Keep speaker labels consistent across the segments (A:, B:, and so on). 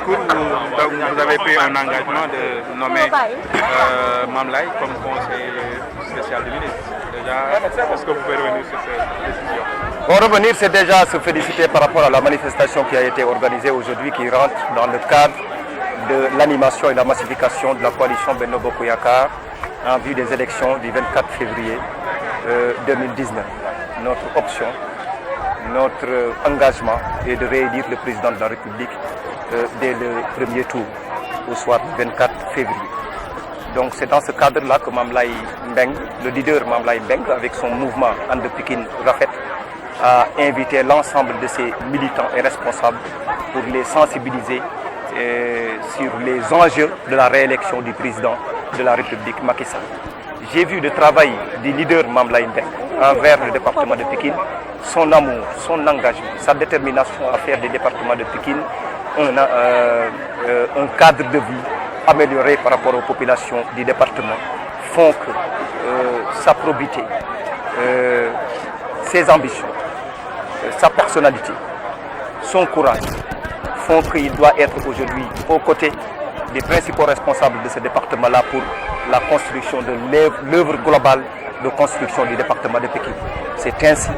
A: court, vous avez pris un engagement de nommer Mamlaye comme conseiller spécial du ministre. Déjà, est-ce que vous pouvez revenir sur cette décision?
B: Pour revenir, c'est déjà se féliciter par rapport à la manifestation qui a été organisée aujourd'hui, qui rentre dans le cadre de l'animation et la massification de la coalition Benno Bokk Yakaar en vue des élections du 24 février 2019. Notre option, notre engagement est de réélire le président de la République dès le premier tour, au soir du 24 février. Donc c'est dans ce cadre-là que Mamlaye Mbeng, le leader Mamlaye Mbeng, avec son mouvement And Pikine Rafet, a invité l'ensemble de ses militants et responsables pour les sensibiliser sur les enjeux de la réélection du président de la République Macky Sall. J'ai vu le travail du leader Mamlaye Mbeng envers le département de Pikine, son amour, son engagement, sa détermination à faire du département de Pikine un cadre de vie amélioré par rapport aux populations du département font que sa probité, ses ambitions, sa personnalité, son courage font qu'il doit être aujourd'hui aux côtés des principaux responsables de ce département-là pour la construction de l'œuvre globale de construction du département de Pikine. C'est ainsi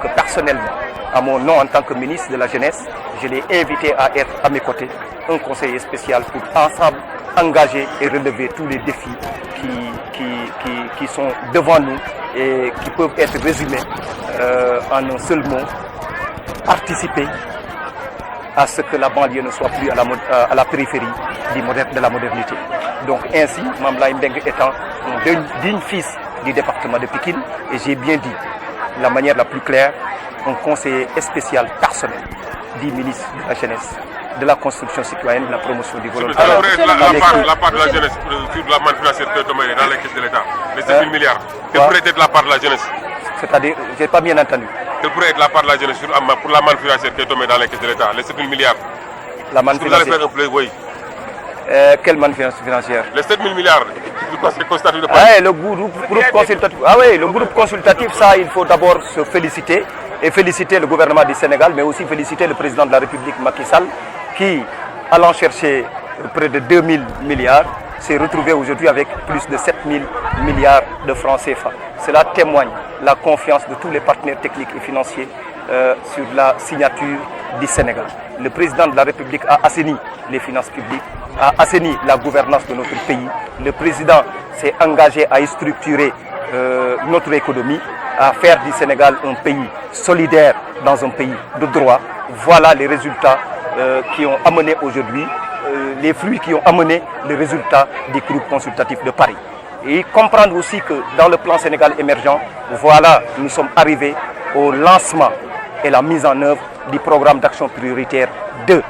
B: que personnellement, à mon nom en tant que ministre de la Jeunesse, je l'ai invité à être à mes côtés, un conseiller spécial pour ensemble engager et relever tous les défis qui sont devant nous et qui peuvent être résumés en un seul mot: participer à ce que la banlieue ne soit plus à la périphérie de la modernité. Donc ainsi, Mamlaye Mbeng étant un digne fils du département de Pikine, et j'ai bien dit, de la manière la plus claire, un conseiller spécial personnel du ministre de la Jeunesse, de la construction citoyenne, de la promotion du volontariat.
C: La part de la jeunesse sur la manne financière que tombe dans les caisses de l'État, les 7 000 milliards, quelle pourrait être la part de la jeunesse?
B: C'est-à-dire, je n'ai pas bien entendu.
C: Quelle pourrait être la part de la jeunesse pour la manne financière qui est tombée dans les caisses de l'État, les 7 000 milliards?
B: La manne financière.
C: Vous allez faire un play, oui.
B: Quelle manne financière?
C: Les 7 000 milliards du Conseil consultatif de Paris.
B: Ah, le groupe consultatif. Ah oui, le groupe consultatif, ça, il faut d'abord se féliciter et féliciter le gouvernement du Sénégal, mais aussi féliciter le président de la République Macky Sall, qui, allant chercher près de 2 000 milliards, s'est retrouvé aujourd'hui avec plus de 7 000 milliards de francs CFA. Cela témoigne la confiance de tous les partenaires techniques et financiers sur la signature du Sénégal. Le président de la République a assaini les finances publiques, a assaini la gouvernance de notre pays. Le président s'est engagé à structurer notre économie, à faire du Sénégal un pays solidaire dans un pays de droit. Voilà les résultats qui ont amené aujourd'hui, les fruits qui ont amené les résultats du groupe consultatif de Paris. Et comprendre aussi que dans le plan Sénégal émergent, voilà, nous sommes arrivés au lancement et la mise en œuvre du programme d'action prioritaire 2,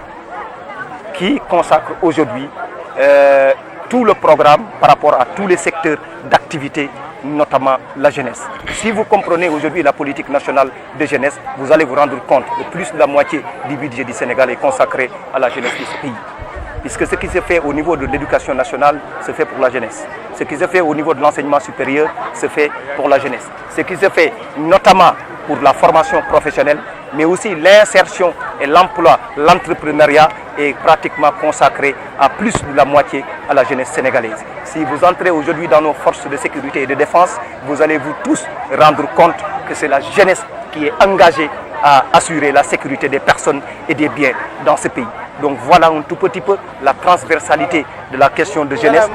B: qui consacre aujourd'hui tout le programme par rapport à tous les secteurs d'activité, notamment la jeunesse. Si vous comprenez aujourd'hui la politique nationale de jeunesse, vous allez vous rendre compte que plus de la moitié du budget du Sénégal est consacré à la jeunesse de ce pays. Puisque ce qui se fait au niveau de l'éducation nationale se fait pour la jeunesse. Ce qui se fait au niveau de l'enseignement supérieur se fait pour la jeunesse. Ce qui se fait notamment pour la formation professionnelle, mais aussi l'insertion et l'emploi, l'entrepreneuriat est pratiquement consacré à plus de la moitié à la jeunesse sénégalaise. Si vous entrez aujourd'hui dans nos forces de sécurité et de défense, vous allez vous tous rendre compte que c'est la jeunesse qui est engagée à assurer la sécurité des personnes et des biens dans ce pays. Donc voilà un tout petit peu la transversalité de la question de jeunesse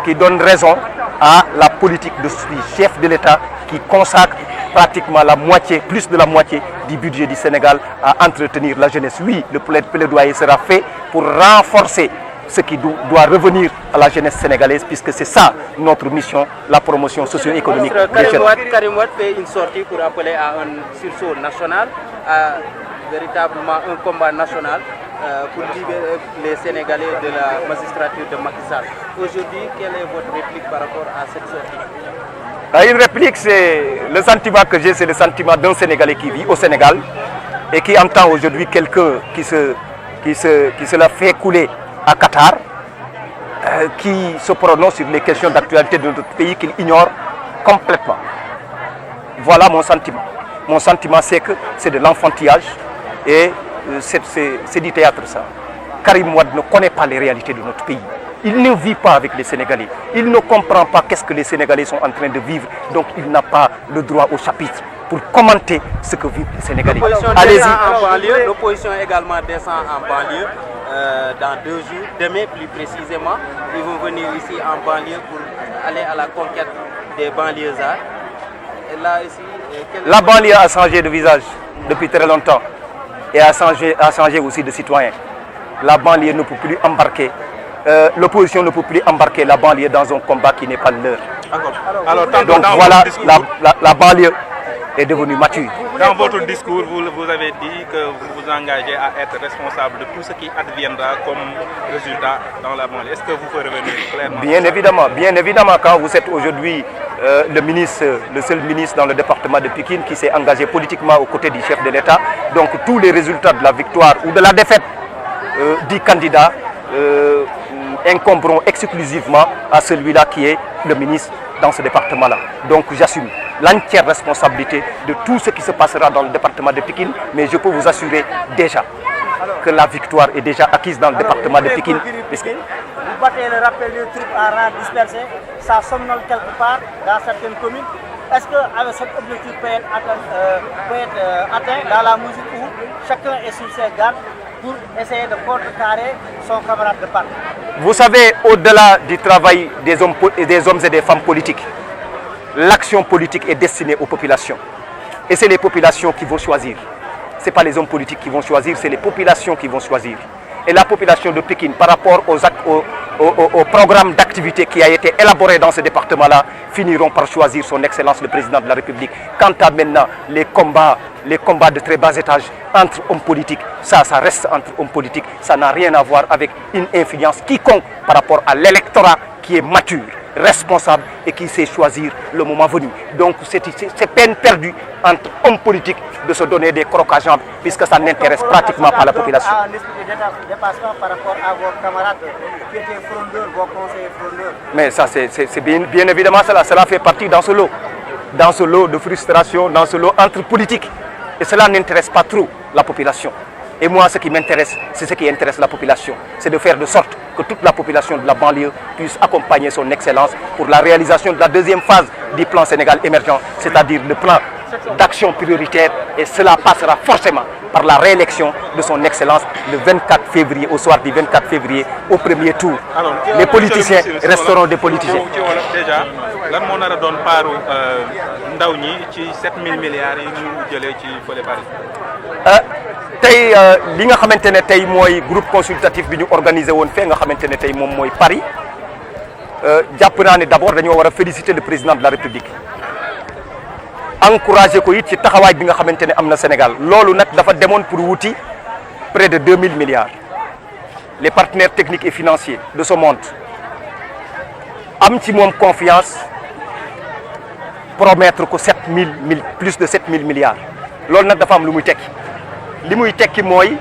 B: qui donne raison à la politique du chef de l'État qui consacre pratiquement la moitié, plus de la moitié du budget du Sénégal à entretenir la jeunesse. Oui, le plaidoyer sera fait pour renforcer ce qui doit revenir à la jeunesse sénégalaise, puisque c'est ça notre mission, la promotion socio-économique des jeunes.
D: Karim Wade fait une sortie pour appeler à un sursaut national, à véritablement un combat national pour libérer les Sénégalais de la magistrature de Macky Sall. Aujourd'hui, quelle est votre réplique par rapport à cette sortie?
B: Une réplique, c'est le sentiment que j'ai, c'est le sentiment d'un Sénégalais qui vit au Sénégal et qui entend aujourd'hui quelqu'un qui se la fait couler à Qatar, qui se prononce sur les questions d'actualité de notre pays qu'il ignore complètement. Voilà mon sentiment. Mon sentiment, c'est que c'est de l'enfantillage et c'est du théâtre ça. Karim Wade ne connaît pas les réalités de notre pays. Il ne vit pas avec les Sénégalais. Il ne comprend pas qu'est-ce que les Sénégalais sont en train de vivre. Donc il n'a pas le droit au chapitre pour commenter ce que vivent les Sénégalais.
D: Allez-y. L'opposition également descend en banlieue dans 2 jours. Demain plus précisément, ils vont venir ici en banlieue pour aller à la conquête des banlieusards. Et là, ici,
B: la banlieue a changé de visage depuis très longtemps et a changé aussi de citoyen. La banlieue ne peut plus embarquer, l'opposition ne peut plus embarquer la banlieue dans un combat qui n'est pas leur.
A: Alors,
B: donc voilà, la banlieue est devenue mature.
A: Dans votre discours, vous avez dit que vous vous engagez à être responsable de tout ce qui adviendra comme résultat dans la banlieue. Est-ce que vous pouvez revenir clairement?
B: Bien évidemment, quand vous êtes aujourd'hui le seul ministre dans le département de Pikine qui s'est engagé politiquement aux côtés du chef de l'État, donc tous les résultats de la victoire ou de la défaite du candidat incomberont exclusivement à celui-là qui est le ministre dans ce département-là. Donc j'assume l'entière responsabilité de tout ce qui se passera dans le département de Pikine, mais je peux vous assurer déjà que la victoire est déjà acquise dans le département de Pikine.
E: Vous battez le rappel des troupes à rang dispersé, ça somnole quelque part dans certaines communes. Est-ce qu'avec cet objectif peut être atteint dans la mesure où chacun est sur ses gardes pour essayer de contrecarrer son camarade de parti?
B: Vous savez, au-delà du travail des hommes et des femmes politiques, l'action politique est destinée aux populations. Et c'est les populations qui vont choisir. Ce n'est pas les hommes politiques qui vont choisir, c'est les populations qui vont choisir. Et la population de Pikine, par rapport au programme d'activité qui a été élaboré dans ce département-là, finiront par choisir son Excellence le Président de la République. Quant à maintenant les combats de très bas étage entre hommes politiques, ça reste entre hommes politiques. Ça n'a rien à voir avec une influence quiconque par rapport à l'électorat qui est mature, responsable et qui sait choisir le moment venu. Donc c'est peine perdue entre hommes politiques de se donner des crocs à jambes puisque ça n'intéresse pratiquement pas la population.
E: Un esprit de dépassement par rapport à vos camarades qui étaient frondeurs, vos conseillers frondeurs.
B: Mais ça c'est bien évidemment cela fait partie dans ce lot de frustration, dans ce lot entre politiques. Et cela n'intéresse pas trop la population. Et moi, ce qui m'intéresse, c'est ce qui intéresse la population. C'est de faire de sorte que toute la population de la banlieue puisse accompagner son Excellence pour la réalisation de la deuxième phase du plan Sénégal émergent, c'est-à-dire le plan d'action prioritaire. Et cela passera forcément par la réélection de son Excellence le 24 février, au soir du 24 février, au premier tour. Alors, les politiciens resteront des politiciens.
A: Déjà, lan moo nar a doon paaru ndaw ñi ci 7000 milliards yi ñu jëlee ci fële Paris.
B: Tey li nga xamante ne tey mooy groupe consultatif bi ñu organisé woon fee nga xamante ne tey moom mooy Paris jàpp naa ne d'abord dañoo war a féliciter le président de la République encourager ko it ci taxawaay bi nga xamante ne am na Sénégal loolu nag dafa demoon pour wuti près de 2000 milliards les partenaires techniques et financiers de ce monde am ci moom confiance promettre ko plus de 7000 milliards loolu nag dafa am lu muy tekki li muy tekki mooy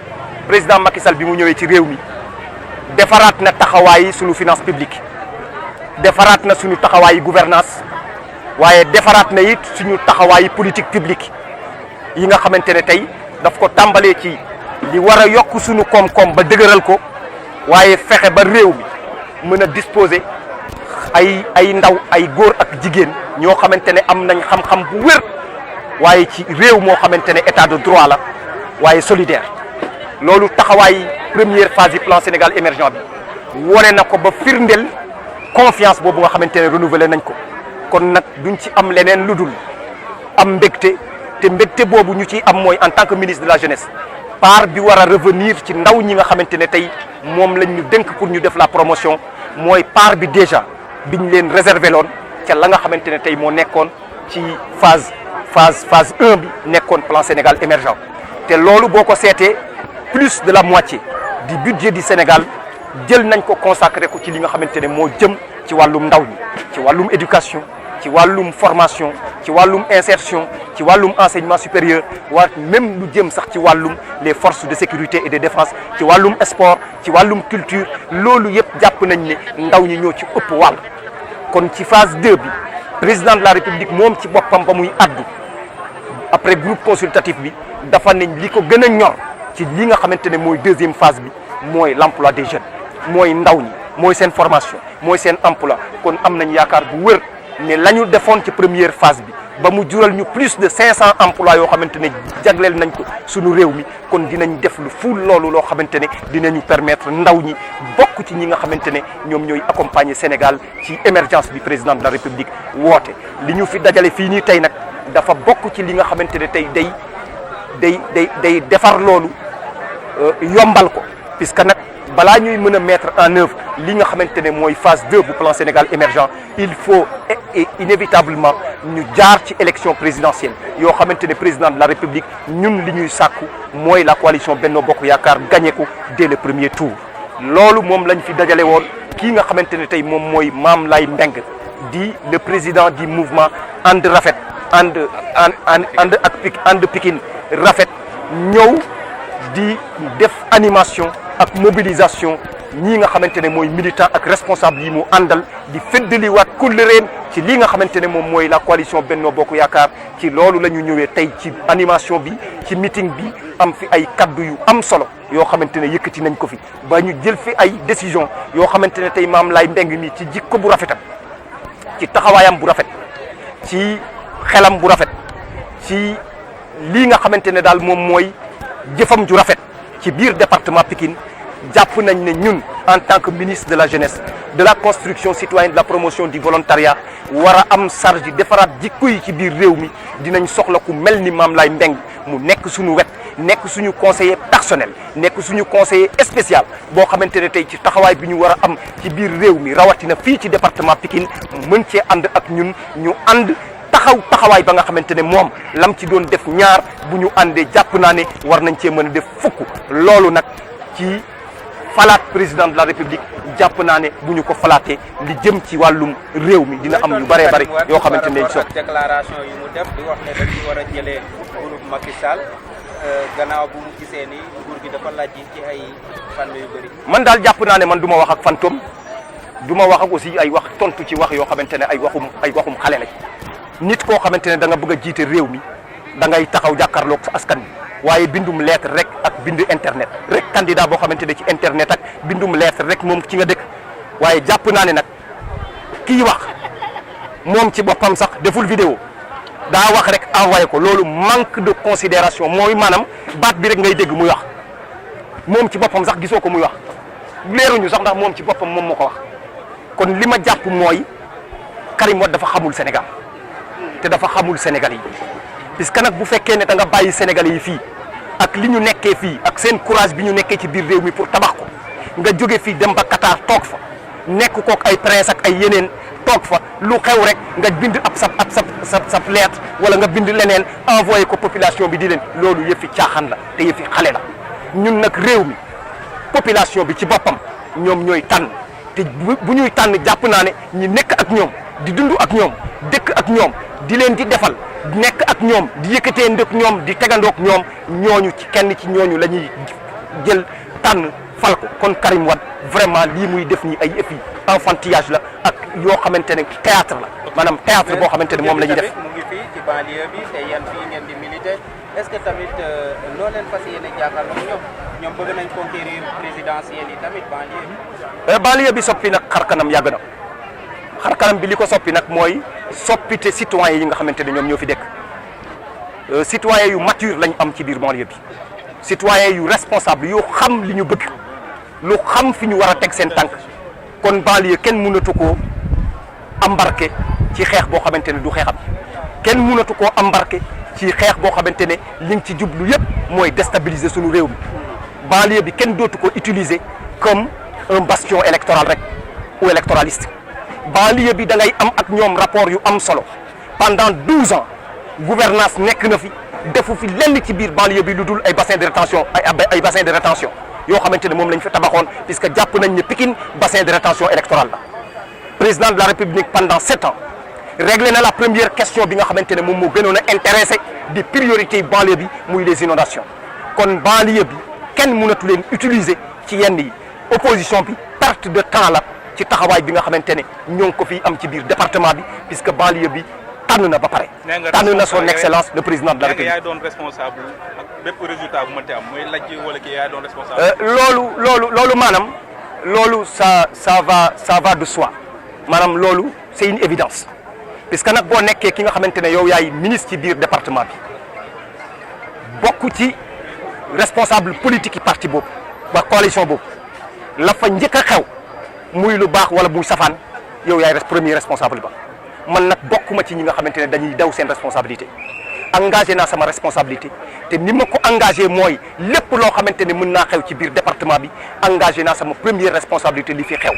B: président Macky Sall bi mu ñëwee ci réew mi defaraat na taxawaayi suñu finance publique defaraat na suñu taxawaayi gouvernance waaye defaraat na it suñu taxawaayi politique publique yi nga xamante ne tey daf ko tàmbalee ci li war a yokk suñu koom-koom ba dëgëral ko waaye fexe ba réew mi mën a disposer ay ndaw ay góor ak jigéen ñoo xamante ne am nañ xam-xam bu wér waaye ci réew moo xamante ne état de droit la waaye solidaire loolu taxawaay première phase du plan Sénégal émergent bi wone na ko ba firndeel confiance boobu nga xamante ne renouvelé nañ ko kon nag duñ ci am leneen lu dul am mbégte te mbégte boobu ñu ciy am mooy en tant que ministre de la jeunesse part bi war a revenir ci ndaw ñi nga xamante ne tey moom lañ ñu dénk pour ñu def la promotion mooy part bi déjà biñ leen réservé loon ca la nga xamante ne tey moo nekkoon ci phase 1 bi nekkoon plan Sénégal émergent te loolu boo ko seetee plus de la moitié du budget du Sénégal jël nañ ko consacré ko ci li nga xamante ne moo jëm ci wàllum ndaw ñi ci wàllum éducation ci wàllum formation ci wàllum insertion ci wàllum enseignement supérieur waa même lu jëm sax ci wàllum les forces de sécurité et de défense ci wàllum sport ci wàllum culture loolu yëpp jàpp nañ ne ndaw ñi ñoo ci ëpp wàll kon ci phase 2 bi président de la République moom ci boppam ba muy addu après groupe consultatif bi dafa nañ li ko gën a ñor ci ci li nga xamante ne mooy deuxième phase bi mooy l'emploi des jeunes mooy ndaw ñi mooy seen formation mooy seen emploi kon am nañ yaakaar bu wër ne la ñu defoon ci première phase bi ba mu jural ñu plus de 500 emplois yoo xamante ne jagleel nañ ko suñu réew mi kon dinañ def lu ful loolu loo xamante ne dinañu permettre ndaw ñi bokk ci ñi nga xamante ne ñoom ñooy accompagner Sénégal ci émergence bi président de la République woote. li ñu fi dajale fii nii tey nag dafa bokk ci li nga xamante ne tey day defar loolu yombal ko puisque nag balaa ñuy mën a mettre en œuvre li nga xamante ne mooy phase 2 bu plan Sénégal émergent il faut inévitablement ñu jaar ci élection présidentielle yoo xamante ne président de la République ñun li ñuy sàkku mooy la coalition Benno Bokk Yaakaar gagné ko dès le premier tour. loolu moom lañ fi dajale woon kii nga xamante ne tey moom mooy Mame Laye Mbengue di le président du mouvement And Rafet ànd Pikine Rafet ñëw di def animation ak mobilisation ñii nga xamante ne mooy militant ak responsable yi mu àndal di feddaliwaat kóllëreem ci lii nga xamante ne moom mooy la coalition Benno Bokk Yaakaar ci loolu la ñu ñëwee tey ci animation bi ci meeting bi am fi ay kaddu yu am solo yoo xamante ne yëkkati nañ ko fi ba ñu jël fi ay décision yoo xamante ne tey Mame Laye Mbengue mi ci jikko bu rafetam ci taxawaayam bu rafet ci xelam bu rafet ci lii nga xamante ne daal moom mooy jëfam ju rafet ci biir département Pikine jàpp nañ ne ñun en tant que ministre de la jeunesse de la construction citoyenne de la promotion du volontariat war a am charge defaraat jikko yi ci biir réew mi dinañ soxla ku mel ni Mame Laye Mbengue mu nekk suñu wet nekk suñu conseiller personnel nekk suñu conseiller spécial boo xamante ne tey ci taxawaay bi ñu war a am ci biir réew mi rawatina fii ci département Pikine mën cee ànd ak ñun ñu ànd taxawaay ba nga xamante ne moom lam ci doon def ñaar bu ñu àndee jàpp naa ne war nañ cee mën a def fukk loolu nag ci falaat président de la République jàpp naa ne bu ñu ko falaatee li jëm ci wàllum réew mi dina am yu bëree bëri yoo xamante ne so
D: déclaration yi mu def di wax ne dañ ci war a jëlee groupe Macky Sall gannaaw bu mu gisee ni nguur gi dafa laaj ci ay fànn yu bëri.
B: man daal jàpp naa ne man du ma wax ak fantôme du ma wax ak aussi ay wax tontu ci wax yoo xamante ne ay waxum xale lañ nit koo xamante ne da nga bëgg a jiite réew mi da ngay taxaw jàkkaarloog sa askan bi waaye bindum lettre rek ak bindu internet rek candidat boo xamante ne ci internet ak bindum lettre rek moom ci nga dëkk waaye jàpp naa ne nag kii wax moom ci boppam sax deful vidéo daa wax rek envoyé ko loolu manque de considération mooy maanaam baat bi rek ngay dégg muy wax moom ci boppam sax gisoo ko muy wax leeruñu sax ndax moom ci boppam moom moo ko wax kon li ma jàpp mooy Karim Wade dafa xamul Sénégal te dafa xamul Sénégal yi puisque nag bu fekkee ne da nga bàyyi Sénégalais yi fii ak li ñu nekkee fii ak seen courage bi ñu nekkee ci biir réew mi pour tabax ko nga jóge fii dem ba Qatar toog fa nekk kook ay prince ak ay yeneen toog fa lu xew rek nga bind ab sab lettre wala nga bind leneen envoyé ko population bi di leen loolu yëfi caaxaan la te yëfi xale la ñun nag réew mi population bi ci boppam ñoom ñooy tànn te bu ñuy tànn jàpp naa ne ñi nekk ak ñoom di dund ak ñoom dëkk ak ñoom di leen di defal nekk ak ñoom di yëkkatee ndëkk ñoom di tegandoog ñoom ñooñu ci kenn ci ñooñu la ñuy jël tànn fal ko kon Karim Wade vraiment lii muy def nii ay yëf yi enfantillage la ak yoo xamante ne théâtre la maanaam théâtre boo xamante ne moom la ñuy def.
D: mu ngi fii ci banlieue bi te yéen fii ngeen di militer est-ce que tamit loo leen fas yéene jàkkaarloo ñoom bëgg nañ conquérir présidentielle yi tamit banlieue bi.
B: banlieue bi soppi nag xar kanam yàgg na xar kanam bi li ko soppi nag mooy soppite citoyen yi nga xamante ne ñoom ñoo fi dëkk citoyen yu mature lañ am ci biir banlieue bi citoyen yu responsable yu xam li ñu bëgg lu xam fi ñu war a teg seen tànk kon banlieue kenn mënatu koo embarqué ci xeex boo xamante ne du xeexam kenn mënatu koo embarqué ci xeex boo xamante ne li nga ci jublu yëpp mooy déstabiliser suñu réew mi banlieue bi kenn dootu ko utiliser comme un bastion électoral rek ou électoraliste banlieue bi da ngay am ak ñoom rapport yu am solo pendant 12 ans gouvernance nekk na fi defu fi lenn ci biir banlieue bi lu dul ay bassin de rétention ay bassin de rétention yoo xamante ne moom lañ fi tabaxoon puisque jàpp nañ ne Pikine bassin de rétention électoral la président de la République pendant 7 ans réglé na la première question bi nga xamante ne moom moo gënoon a intéressé di priorité banlieue bi muy les inondations kon banlieue bi kenn mënatu leen utiliser ci yenn yi opposition bi perte de temps la ci taxawaay bi nga xamante ne ñoo ngi ko fi am ci biir département bi puisque banlieue bi tànn na ba pare. tànn na son excellence le président de la République.
A: yaay doon responsable ak bépp résultat bu mënti am mooy lajj wala kii yaay doon responsable.
B: loolu maanaam loolu ça va de soi maanaam loolu c'est une évidence puisque nag boo nekkee ki nga xamante ne yow yaay ministre ci biir département bi bokk ci responsable politique yi parti boobu ba coalition boobu la fa njëkk a xew muy lu baax wala muy safaan yow yaay premier responsable ba man nag bokkuma ci ñi nga xamante ne dañuy daw seen responsabilité engagé naa sama responsabilité te ni ma ko engagé mooy lépp loo xamante ne mën naa xew ci biir département bi engagé naa sama première responsabilité li fi xew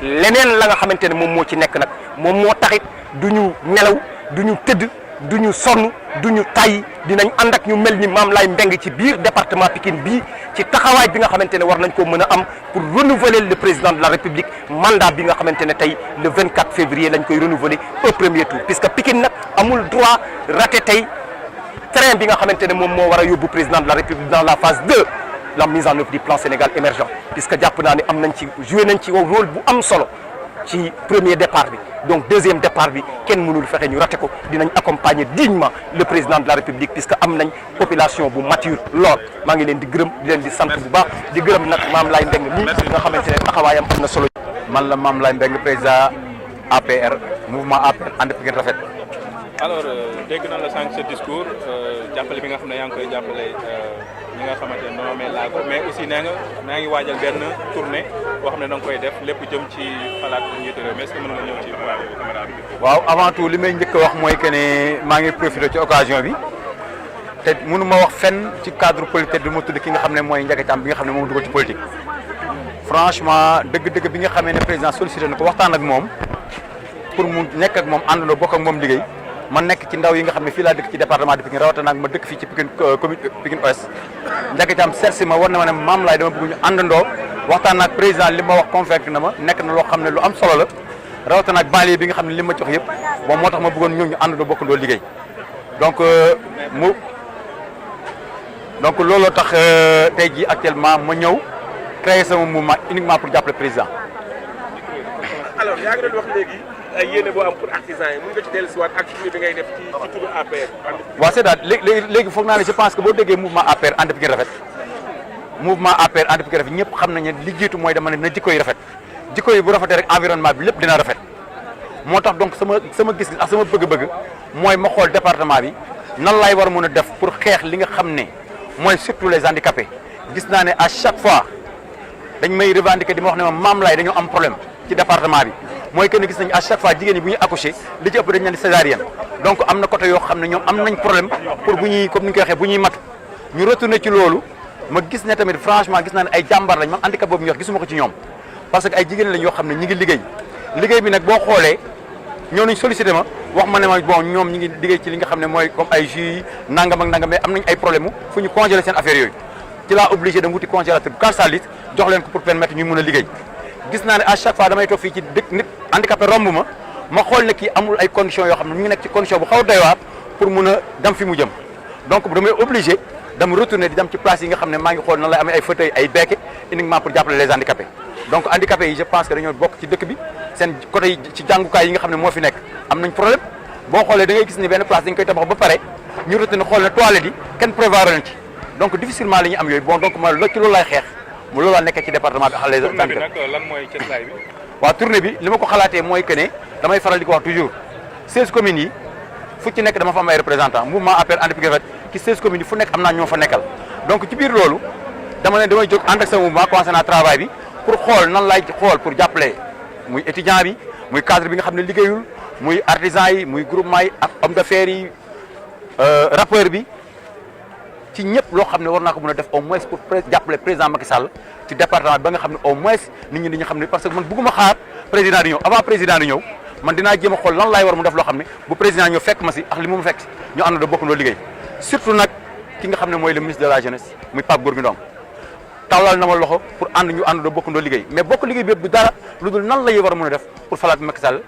B: leneen la nga xamante ne moom moo ci nekk nag moom moo taxit du ñu nelaw du ñu tëdd du ñu sonn du ñu tàyyi dinañ ànd ak ñu mel ni Mame Laye Mbengue ci biir département Pikine bii ci taxawaay bi nga xamante ne war nañ ko mën a am pour renouveler le président de la République mandat bi nga xamante ne tey le 24 février lañ koy renouveler au premier tour puisque Pikine nag amul droit raté tey train bi nga xamante ne moom moo war a yóbbu président de la République dans la phase 2 la mise en œuvre du plan Sénégal émergent puisque jàpp naa ne am nañ ci joué nañ ci rôle bu am solo ci premier départ bi donc deuxième départ bi kenn mënul fexe ñu raté ko dinañ accompagner dignement le président de la République puisque am nañ population bu mature lool maa ngi leen di gërëm di leen di sant bu baax di gërëm nag Mame Laye Mbengue nii nga xamante ne taxawaayam am na solo.
F: man la Mame Laye Mbengue président APR mouvement APR ànd Pikine Rafet.
A: alors dégg na la sànq sa discours jàppale bi nga xam ne yaa ngi koy jàppale ñi nga xamante ne noonu amee laago mais aussi nee nga maa ngi waajal benn tournée boo xam ne da nga koy def lépp jëm ci xalaat njiitu réew mi est-ce que mën nga ñëw ci caméra bi.
F: waaw avant tout li may njëkk a wax mooy que ne maa ngi profité ci occasion bi te mënu ma wax fenn ci cadre politique du ma tudd ki nga xam ne mooy Ndiaga Thiam bi nga xam ne moom dugal ci politique. franchement dëgg-dëgg bi nga xamee ne président sollicité na ko waxtaan ak moom pour mu nekk ak moom àndandoo bokk ak moom liggéey. man nekk ci ndaw yi nga xam ne fii laa dëkk ci département de Pikine rawatina ma dëkk fii ci Pikine commune Pikine Ouest Ndiaga Thiam seet ma war na ma ne Mame Laye dama bëgg ñu àndandoo waxtaan ak président li ma wax convaincre na ma nekk na loo xam ne lu am solo la rawatina ak banlieue bi nga xam ne li ma jox yëpp bon moo tax ma bëggoon ñëw ñu àndandoo bokkandoo liggéey donc looloo tax tey jii actuellement ma ñëw créer sama mouvement uniquement pour jàppale président.
C: alors yaa ngi doon wax léegi yéene boo am pour artisans yi mën nga ci dellusiwaat ak tournée bi ngay def ci turu APR.
F: waaw c'est-à-dire léegi foog naa ne je pense que boo déggee mouvement APR ànd Pikine Rafet mouvement APR ànd Pikine Rafet ñëpp xam nañu ne li jiitu mooy dama ne na jikko yi rafet jikko yi bu rafetee rek environnement bi lépp dina rafet moo tax donc sama gis-gis ak sama bëgg-bëgg mooy ma xool département bi nan laay war a mën a def pour xeex li nga xam ne mooy surtout les handicapés gis naa ne à chaque fois dañ may revendiquer di ma wax ne ma Mame Laye dañoo am problème ci département bi. mooy que ne gis nañu à chaque fois jigéen ñi bu ñuy accoucher li ci ëpp dañu leen di césarienne donc am na côté yoo xam ne ñoom am nañ problème pour bu ñuy comme ni ñu koy waxee bu ñuy matu ñu retourné ci loolu ma gis ne tamit franchement gis naa ne ay jàmbaar lañ man handicap boobu ñu wax gisuma ko ci ñoom parce que ay jigéen lañ yoo xam ne ñi ngi liggéey bi nag boo xoolee ñëw nañ sollicité ma wax ma ne ma bon ñoom ñi ngi liggéey ci li nga xam ne mooy comme ay jus nangam ak nangam mais am nañ ay problème mu fu ñu congeler seen affaire yooyu ci laa obligé dem wuti congélateur bu 400 litres jox leen ko pour permettre ñu mën a liggéey gis naa ne à chaque fois damay toog fii ci dëkk nit handicapé romb ma xool ne kii amul ay conditions yoo xam ne ñu ngi nekk ci condition bu xaw a doy waar pour mun a dem fi mu jëm donc damay obligé dama retourner di dem ci place yi nga xam ne maa ngi xool nan lay amee ay fauteuil ay béquet uniquement pour jàppale les handicapés donc handicapés yi je pense que dañoo bokk ci dëkk bi seen côté yi ci jàngukaay yi nga xam ne moo fi nekk am nañ problème boo xoolee da ngay gis ni benn place dañ koy tabax ba pare ñu retourner xool ne toilettes yi kenn prévoir leen ci donc difficilement la ñuy am yooyu bon donc ma ci loolu laay xeex mu loolu laa nekkee ci département bi ak les
A: tournée bi nag lan mooy cëslaay bi.
F: waaw tournée bi li ma ko xalaatee mooy que ne damay faral di ko wax toujours 16 communes yi fu ci nekk dama fa am ay représentants mouvement APR ànd Pikine Rafet ci 16 communes yi fu nekk am naa ñoo fa nekkal donc ci biir loolu damay jóg ànd ak sa mouvement commencé naa travail bi pour xool nan laay xool pour jàppale muy étudiant bi muy cadre bi nga xam ne liggéeyul muy artisan yi muy groupement yi ak homme d'affaires yi rappeur bi ci ñëpp loo xam ne war naa ko mën a def au moins pour jàppale président Macky Sall ci département bi ba nga xam ne au moins nit ñi dañu xam ne parce que man bëgguma xaar président di ñëw avant président di ñëw man dinaa jéem a xool lan laay war mu def loo xam ne bu président ñëw fekk ma si ak li mu fekk si ñu ànd da bokk ndoo liggéey surtout nag ki nga xam ne mooy le ministre de la jeunesse muy Pape Gorgui Ndong tawlal na ma loxo pour ànd ñu ànd da bokk ndoo liggéey mais bokk liggéey bi yëpp du dara lu dul nan la war a mën a def pour falaat Macky Sall